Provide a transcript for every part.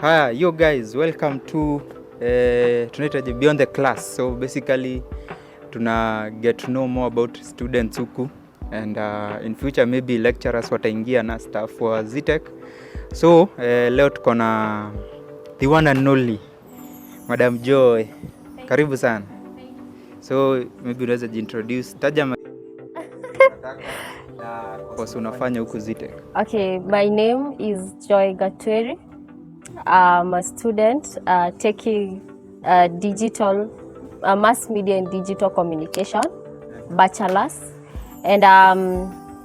Hi, you guys, welcome to tunaitaje BeyondTheClass. So basically tuna get to know more about students huku and in future maybe lecturers wataingia na staff for Zetech. So leo tuko na the one and only Madam Joy. Karibu sana. So maybe unaweza jintroduce, taja kwa unafanya huku Zetech. Okay, my name is Joy Gatwiri. I'm a student taking digital mass media and digital communication bachelor's, and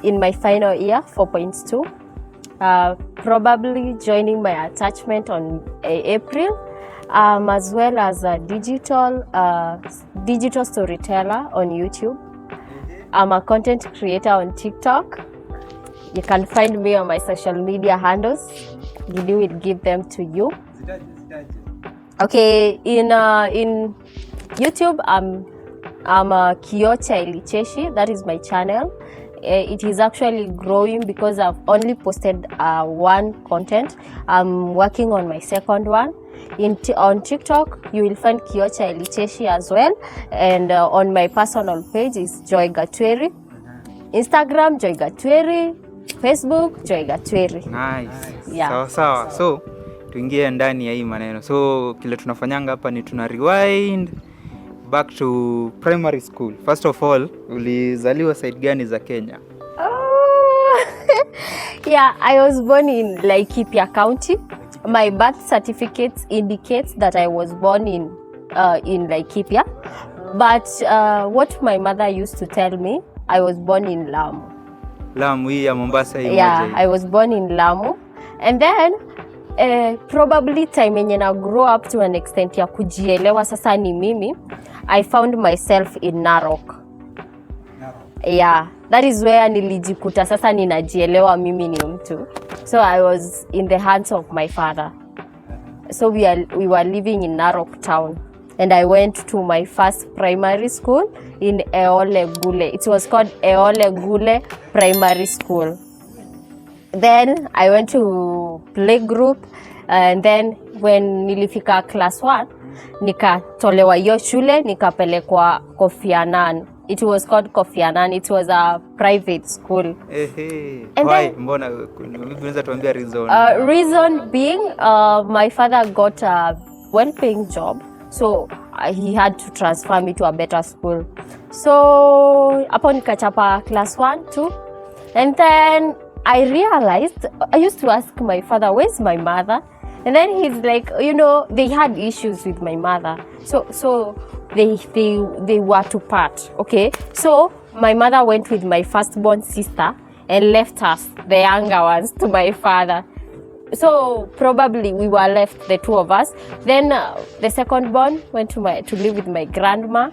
in my final year 4.2, probably joining my attachment on April, as well as a digital storyteller on YouTube. I'm a content creator on TikTok. You can find me on my social media handles. Gidi will give them to you. Okay, in YouTube, I'm a Kiocha Ilicheshi. That is my channel. It is actually growing because I've only posted one content. I'm working on my second one. On TikTok, you will find Kiocha Ilicheshi as well. And on my personal page is Joy Gatwiri. Instagram, Joy Gatwiri. Facebook, Joy Gatwiri. Nice. Yeah. Sawa. So tuingie ndani ya hii maneno. So kile tunafanyanga hapa ni tuna rewind back to primary school. First of all, ulizaliwa side gani za Kenya? Yeah, I was born in Laikipia County. My birth certificate indicates that I was born in Laikipia. But what my mother used to tell me, I was born in Lamu. Lamu hii ya Mombasa hii. Yeah, I was born in Lamu. And then probably time yenye na grow up to an extent ya kujielewa sasa ni mimi, I found myself in Narok. Yeah, that is where nilijikuta sasa ninajielewa mimi ni mtu. So I was in the hands of my father. So we were living in Narok town. And I went to my first primary school in Eole Gule. It was called Eole Gule Primary School. Then I went to playgroup, and then when nilifika class 1, nikatolewa hiyo shule nikapelekwa Kofi Annan. It was called Kofi Annan. It was a private school. Why? Mbona unaweza tuambia reason? Reason being my father got a well-paying job. So he had to transfer me to a better school. So upon nikachapa class 1, 2, and then I realized, I used to ask my father, where's my mother? And then he's like, they had issues with my mother. So they were to part, okay? So my mother went with my firstborn sister and left us, the younger ones, to my father. So probably we were left, the two of us. Then the second born went to live with my grandma,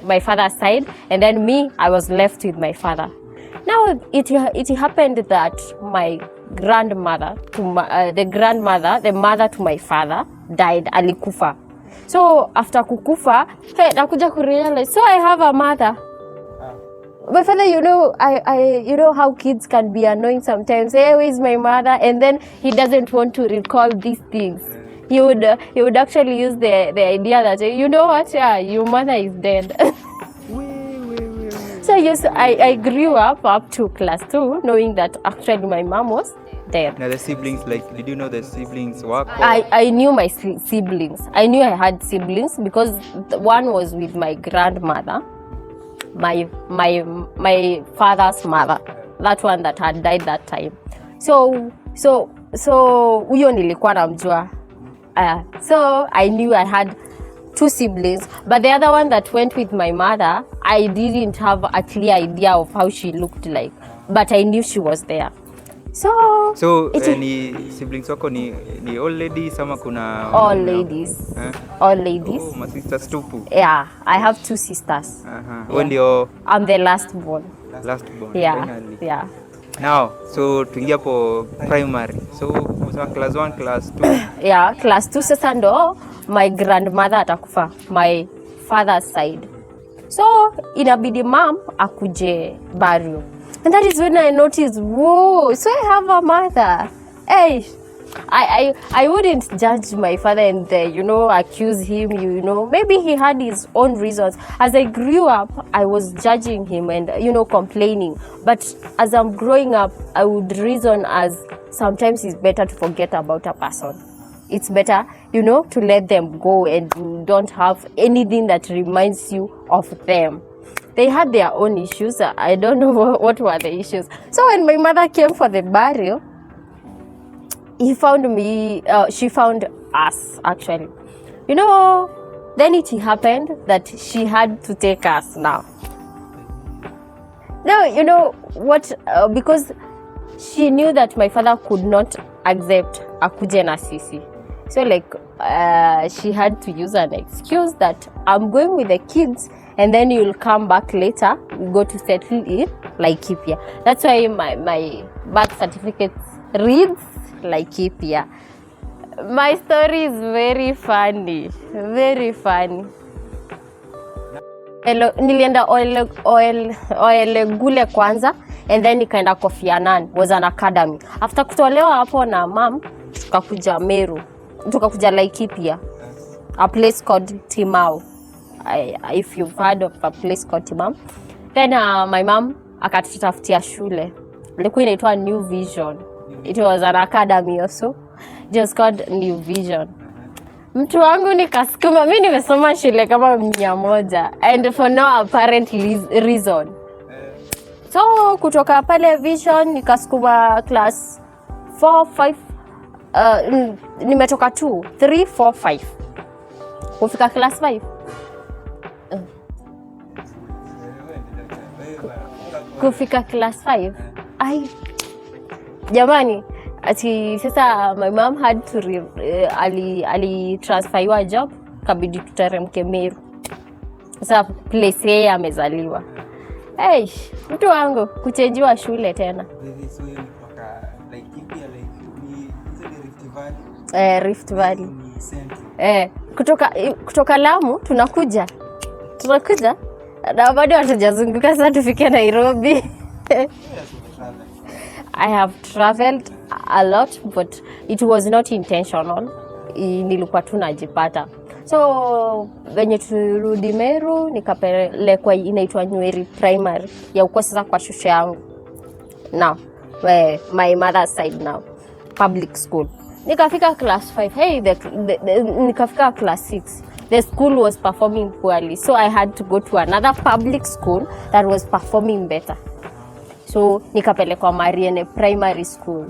my father's side, and then me, I was left with my father. Now it happened that my grandmother, the mother to my father, died, alikufa. So after kukufa, nakuja kurealize, so I have a mother. My father, I how kids can be annoying sometimes. Hey, where is my mother? And then he doesn't want to recall these things. He would actually use the idea that, you know what, yeah, your mother is dead. So yes, I grew up to class 2 knowing that actually my mom was dead. Now the siblings, did you know the siblings work? I knew my siblings. I knew I had siblings because one was with my grandmother. My father's mother, that one that had died that time. So huyo nilikuwa namjua. So I knew I had 2 siblings, but the other one that went with my mother, I didn't have a clear idea of how she looked like, but I knew she was there. So ni siblings wako ni all ladies ama kuna all ladies? All ladies. Oh, my sisters tupu. Yeah, I have 2 sisters. When you're I'm the last born. Yeah. Finally. Yeah. Now, so tuingia po primary. So class 1, class 2. Yeah, class 2 sasa ndo my grandmother atakufa, my father's side. So inabidi mom akuje burial. And that is when I noticed, whoa, so I have a mother. Hey, I wouldn't judge my father and accuse him. Maybe he had his own reasons. As I grew up, I was judging him and complaining. But as I'm growing up, I would reason as sometimes it's better to forget about a person. It's better, to let them go and you don't have anything that reminds you of them. They had their own issues. I don't know what were the issues. So when my mother came for the burial, he found me, she found us actually. Then it happened that she had to take us now. Now, what, because she knew that my father could not accept akuje na sisi. So she had to use an excuse that I'm going with the kids and then you'll come back later, we go to settle in Laikipia. That's why my birth certificate reads Laikipia. My story is very funny, very funny. Nilienda Oelegule kwanza and then nikaenda Kofi Annan, was an academy. After kutolewa hapo na mom, tukakuja Meru, tukakuja Laikipia, a place called Timau. If you've heard of a place called Timau. Then my mom akatutafutia shule. Ilikuwa inaitwa New Vision. It was an academy also. It was called New Vision. Mtu wangu nikasukuma, mimi nimesoma shule kama 100 and for no apparent reason. So kutoka pale Vision nikasukuma class 4, 5, nimetoka 2, 3, 4, 5. Kufika class 5. Kufika class 5. Jamani, ati sasa my mom had to ali transfer your job, kabidi tuteremke Meru. Sasa place yeye amezaliwa. Mtu wangu kuchenjiwa shule tena. Rift Valley. Kutoka Lamu tunakuja na bado hatujazunguka sasa tufike Nairobi. I have traveled a lot but it was not intentional. Nilikuwa tu najipata. So venye turudi Meru nikapelekwa inaitwa Nyeri Primary ya uko sasa kwa shusha yangu. Now my mother's side now public school. Nikafika class 5. Nikafika class 6. The school was performing poorly, so I had to go to another public school that was performing better. So nikapelekwa Mariene Primary School.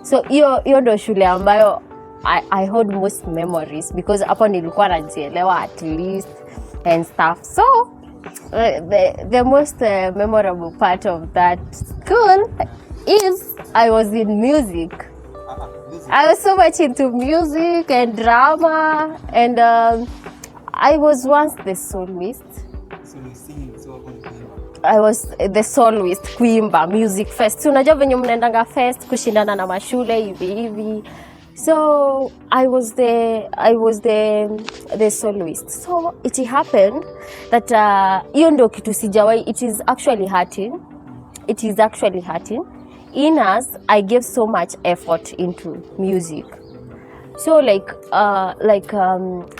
So hiyo ndo shule ambayo I hold most memories because hapo nilikuwa najielewa at least and stuff. So the most memorable part of that school is I was in music. I was so much into music and drama and I was once the soloist. I was the soloist kuimba music fest. Unajua venye mnaendanga fest kushindana na mashule hivi. So I was the soloist. So it happened that hiyo ndo kitu sijawahi. It is actually hurting. In us, I gave so much effort into music. So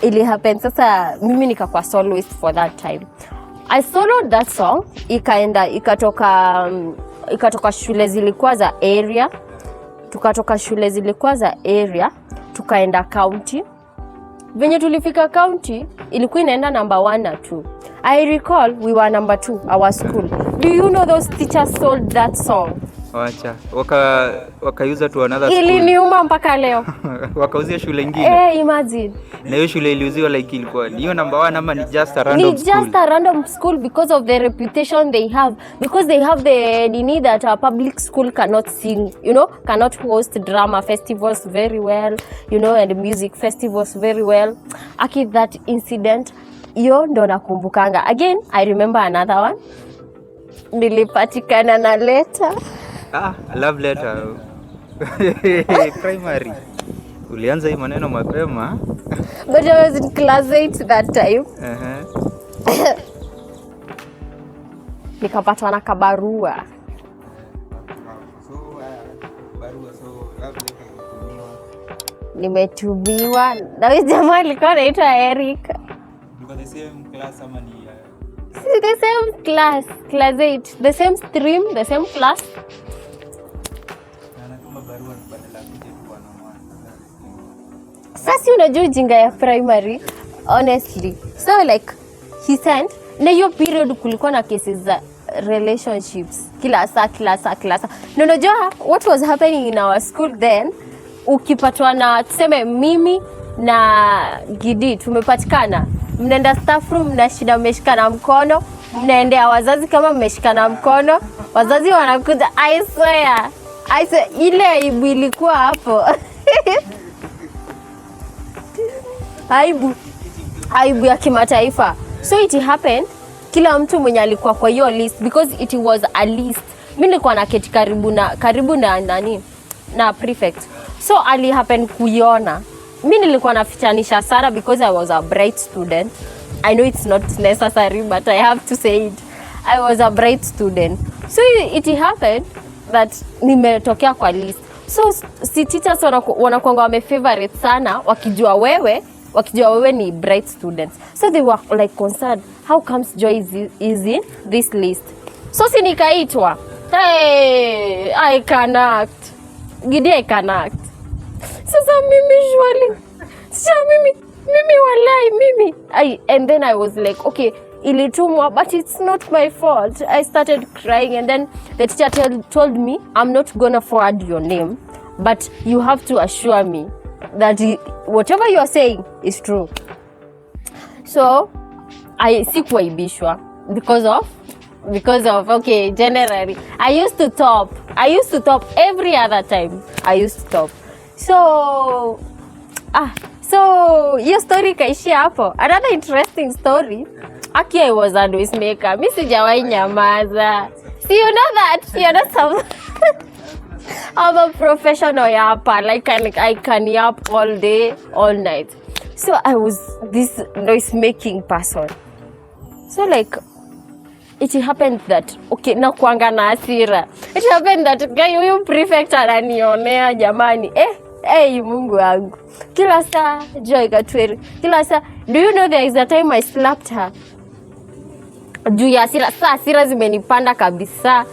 ili happen sasa mimi nikakuwa soloist for that time. I soloed that song, ikatoka shule zilikuwa za area. Tukatoka shule zilikuwa za area, tukaenda county. Venye tulifika county, ilikuwa inaenda number 1 na 2. I recall we were number 2, our school. Do you know those teachers sold that song? Wacha. Wakauza to another school. Iliniuma mpaka leo. Wakauzia shule nyingine. Imagine. Na hiyo shule iliuziwa ilikuwa hiyo number 1 ama ni just a random school? Ni just a random school because of the reputation they have. Because they have the need that a public school cannot sing, cannot host drama festivals very well, and music festivals very well. That incident, hiyo ndo nakumbukanga. Again, I remember another one. Nilipatikana na letter. Love letter. Primary. Ulianza hii maneno mapema. But I was in class 8 that time. Nikapatwa na kabarua. nimetumiwa na huyu jamaa alikuwa anaitwa Eric. Because the same class ama ni the same class 8, the same stream, the same class. Anatuma barua badala kuja tu anaona. Sasa unajua ujinga ya primary honestly. So like he sent, na hiyo period kulikuwa na cases za relationships kila saa. Na unajua what was happening in our school then, ukipatwa na tuseme mimi na Gidi tumepatikana, mnaenda staff room, mna shida, mmeshikana mkono, mnaendea wazazi kama mmeshikana mkono, wazazi wanakuja. I swear ile aibu ilikuwa hapo. aibu ya kimataifa. So it happened, kila mtu mwenye alikuwa kwa hiyo list, because it was a list. Mimi nilikuwa na keti karibu na nani na prefect, so ali happen kuiona. Mimi nilikuwa nafichanisha Sara because I was a bright student. I know it's not necessary but I have to say it. I was a bright student. So it happened that nimetokea kwa list. So si teachers wanakuanga wame favorite sana wakijua wewe ni bright students. So they were like concerned, how comes Joy is in this list? So si nikaitwa. Hey, I can act. Gidi I can act. Sasa mimi walai. And then I was like, okay, ilitumwa, but it's not my fault. I started crying, and then the teacher told me, I'm not gonna forward your name, but you have to assure me that whatever you are saying is true. So I sikuaibishwa because of okay, generally I used to top every other time. So hiyo story kaishia hapo. Another interesting story, Aki, I was a noise maker. Mimi sijawahi nyamaza. So you know that, some I'm a professional yapper. Like I can yap all day, all night. So I was this noise making person. So like it happened that okay, na kuanga na hasira. It happened that guy huyu prefect ananionea jamani. Mungu wangu. Kila saa Joy Gatwiri. Kila saa, do you know there is a time I slapped her? Juu ya hasira, saa hasira zimenipanda kabisa.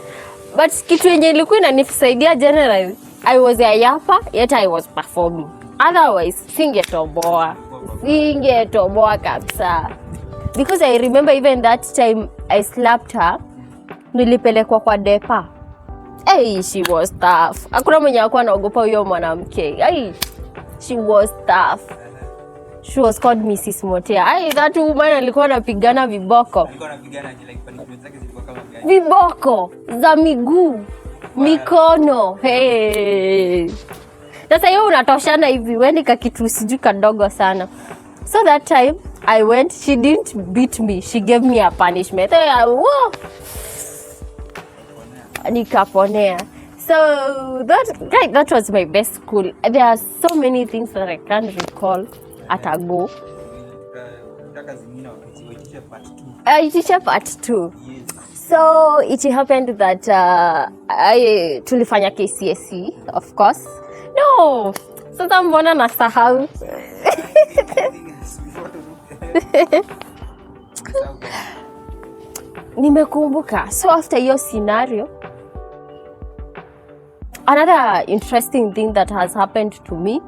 But kitu yenye ilikuwa inanisaidia generally, I was a yapper, yet I was performing. Otherwise, singetoboa kabisa. Because I remember even that time I slapped her, nilipelekwa kwa depa. She was tough. Hakuna mwenye alikuwa anaogopa huyo mwanamke. She was tough. She was called Mrs. Motea. That woman alikuwa anapigana viboko. Alikuwa anapigana like punishment zake zilikuwa kama gani? Viboko za miguu, mikono. Sasa hiyo unatoshana hivi, wewe nika kitu siju kadogo sana. So that time I went, she didn't beat me. She gave me a punishment. Nikaponea. So that was my best school. There are so many things that I can't recall at a go. Teacher part 2. Yes. So it happened that tulifanya KCSE, of course. No, sasa mbona nasahau. Nimekumbuka. So after your scenario, another interesting thing that has happened to me,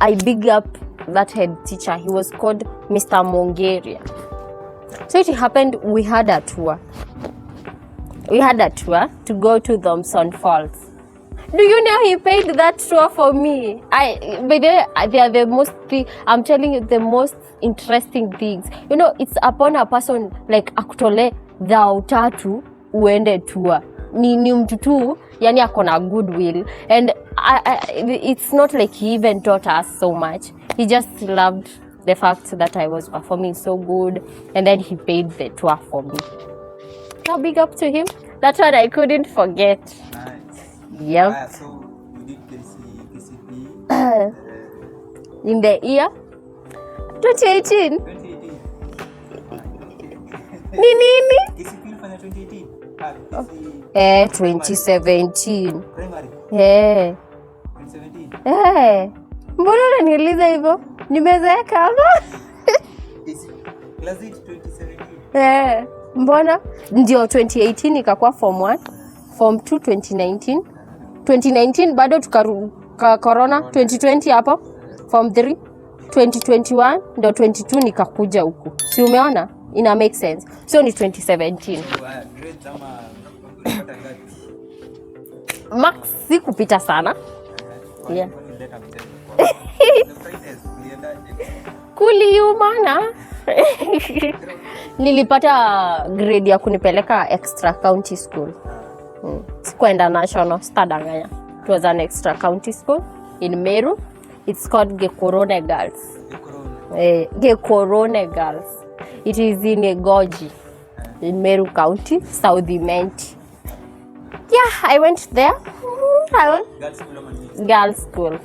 I big up that head teacher. He was called Mr. Mongeria. So it happened, we had a tour to go to Thompson Falls. Do you know he paid that tour for me? They are the most, I'm telling you, the most interesting things. You know, it's upon a person like akutole dhao tatu uende tour. Ni mtu tu, yani akona goodwill. And it's not like he even taught us so much. He just loved the fact that I was performing so good, and then he paid the tour for me. So big up to him. That's what I couldn't forget. Nice. Yep. So you did KCP in the year 2018. 2018. Nini? KCP ilifanya 2018. 2017. Primary. 2017. Mbona unaniuliza hivyo? Nimezeeka ama? Class 8 2017. Mbona? Ndio 2018 nikakuwa form 1, form 2 2019. 2019 bado corona 2020 hapo. Form 3 2021 ndo 22 nikakuja huku. Si umeona? Ina make sense. So ni 2017. Grades ama Max si kupita sana. Yeah. Kuliumana. Nilipata grade ya kunipeleka extra county school. Sikuenda national, stadanganya. It was an extra county school in Meru. It's called Gekorone Girls. Gekorone Girls. It is in Egoji, in Meru County, South Imenti. Yeah, I went there. Girls school.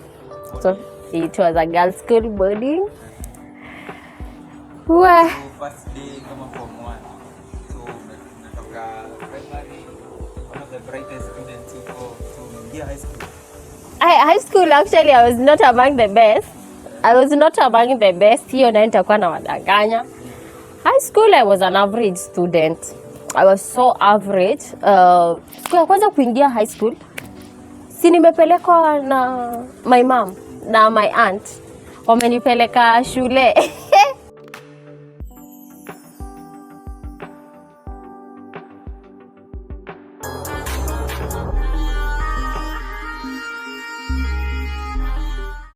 So it was a girls school boarding. Well, first day kama form 1. So natoka primary, one of the brightest students huko to high school. High school actually I was not among the best. Hiyo na nitakuwa na wadanganya. High school I was an average student. I was so average. Kwa kwanza kuingia high school, si nimepelekwa na my mom na my aunt. Wamenipeleka shule.